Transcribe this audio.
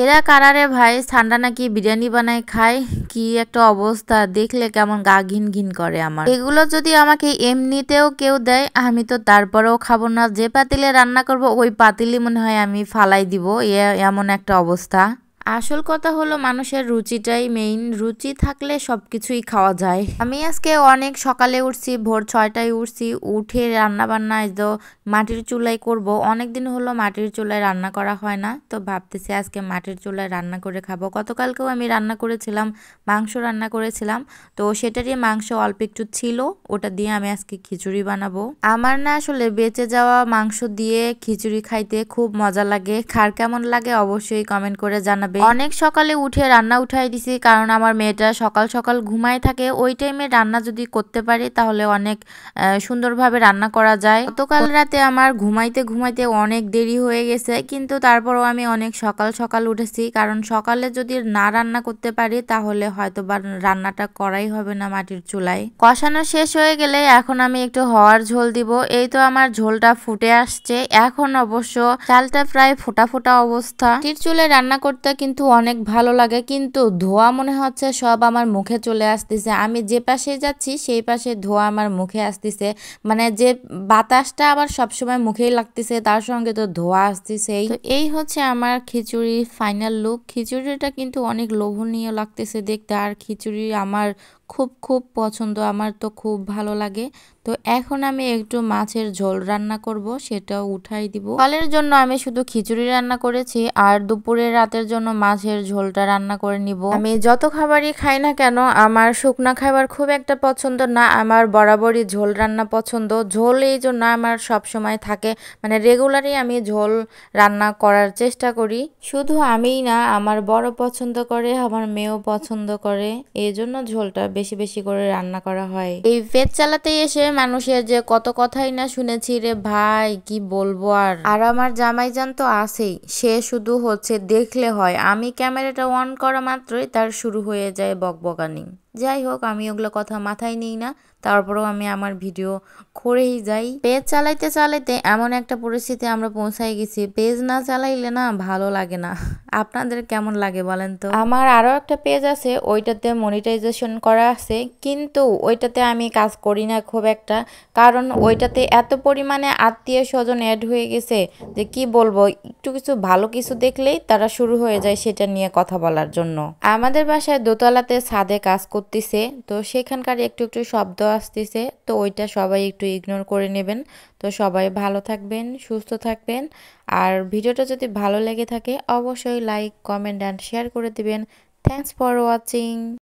এরা কারারে ভাই ঠান্ডা নাকি বিরিয়ানি বানায় খায় কি একটা অবস্থা দেখলে কেমন গা ঘিন ঘিন করে আমার। এগুলো যদি আমাকে এমনিতেও কেউ দেয় আমি তো তারপরেও খাবো না, যে পাতিলে রান্না করব ওই পাতিলই মনে হয় আমি ফালাই দিব, এমন একটা অবস্থা। আসল কথা হলো মানুষের রুচিটাই মেইন, রুচি থাকলে সবকিছুই খাওয়া যায়। আমি আজকে অনেক সকালে উঠছি, ভোর 6টায় উঠছি, উঠে রান্না বান্না তো মাটির চুলায় করব। অনেক দিন হলো মাটির চুলায় রান্না করা হয় না, তো ভাবতেছি আজকে মাটির চুলায় রান্না করে খাবো। গতকালকেও আমি রান্না করেছিলাম, মাংস রান্না করেছিলাম, তো সেটারই মাংস অল্প একটু ছিল, ওটা দিয়ে আমি আজকে খিচুড়ি বানাবো। আমার না আসলে বেঁচে যাওয়া মাংস দিয়ে খিচুড়ি খাইতে খুব মজা লাগে। কার কেমন লাগে অবশ্যই কমেন্ট করে জানাবে। অনেক সকালে উঠে রান্না উঠাই দিছি, কারণ আমার মেয়েটা সকাল সকাল ঘুমায় থাকে, ওই টাইমে রান্না যদি করতে পারি তাহলে অনেক সুন্দরভাবে রান্না করা যায়। গতকাল রাতে আমার ঘুমাইতে ঘুমাইতে অনেক দেরি হয়ে গেছে, কিন্তু তারপরও আমি অনেক সকাল সকাল উঠেছি, কারণ সকালে যদি না রান্না করতে পারি তাহলে হয়তো বা রান্নাটা করাই হবে না মাটির চুলায়। কষানো শেষ হয়ে গেলে এখন আমি একটু হওয়ার ঝোল দিব। এই তো আমার ঝোলটা ফুটে আসছে, এখন অবশ্য চালটা প্রায় ফোটা ফোটা অবস্থা। মাটির চুলায় রান্না করতে কিন্তু অনেক ভালো লাগে, কিন্তু ধোয়া মনে হচ্ছে সব আমার মুখে চলে আসতেছে। আমি যে পাশে যাচ্ছি সেই পাশে ধোয়া আমার মুখে আসতেছে, মানে যে বাতাসটা আবার সবসময় মুখেই লাগতেছে তার সঙ্গে তো ধোয়া আসতেছেই। তো এই হচ্ছে আমার খিচুড়ির ফাইনাল লুক। খিচুড়িটা কিন্তু অনেক লোভনীয় লাগতেছে দেখতে, আর খিচুড়ি আমার খুব খুব পছন্দ, আমার তো খুব ভালো লাগে। তো এখন আমি একটু মাছের ঝোল রান্না করব, সেটাও উঠাই দিব। সকালের জন্য আমি শুধু খিচুড়ি রান্না করেছি, আর দুপুরে রাতের জন্য মাছের ঝোলটা রান্না করে নিব। আমি যত খাবারই খাই না কেন আমার শুকনা খাবার খুব একটা পছন্দ না, আমার বরাবরই ঝোল রান্না পছন্দ। ঝোল এই জন্য আমার সব সময় থাকে, মানে রেগুলারই আমি ঝোল রান্না করার চেষ্টা করি। শুধু আমিই না, আমার বড় পছন্দ করে, আমার মেয়েও পছন্দ করে, এই জন্য ঝোলটা বেশি বেশি করে রান্না করা হয়। এই পেট চালাতে এসে মানুষের যে কত কথাই না শুনেছি রে ভাই, কি বলবো। আর আমার জামাইজান তো আছেই, সে শুধু হচ্ছে দেখলে হয়, আমি ক্যামেরাটা অন করা মাত্রই তার শুরু হয়ে যায় বকবকানি। যাই হোক, আমি ওগুলো কথা মাথায় নিই না, তারপরেও আমি আমার ভিডিও করেই যাই। পেজ চালাইতে চালাইতে এমন একটা পরিস্থিতি আমরা পৌঁছাই গেছি, পেজ না চালাইলে না ভালো লাগে না। আপনাদের কেমন লাগে বলেন তো? আমার আরো একটা পেজ আছে, ওইটাতে মনিটাইজেশন করা আছে, কিন্তু ওইটাতে আমি কাজ করি না খুব একটা, কারণ ওইটাতে এত পরিমাণে আত্মীয় স্বজন অ্যাড হয়ে গেছে যে কি বলবো, একটু কিছু ভালো কিছু দেখলেই তারা শুরু হয়ে যায় সেটা নিয়ে কথা বলার জন্য। আমাদের বাসায় দোতলাতে ছাদে কাজ করতেছে, তো সেখানকার একটু একটু শব্দ আসতেছে, তো ওইটা সবাই একটু ইগনোর করে নেবেন। তো সবাই ভালো থাকবেন, সুস্থ থাকবেন, আর ভিডিওটা যদি ভালো লেগে থাকে অবশ্যই লাইক, কমেন্ট অ্যান্ড শেয়ার করে দিবেন। Thanks for watching.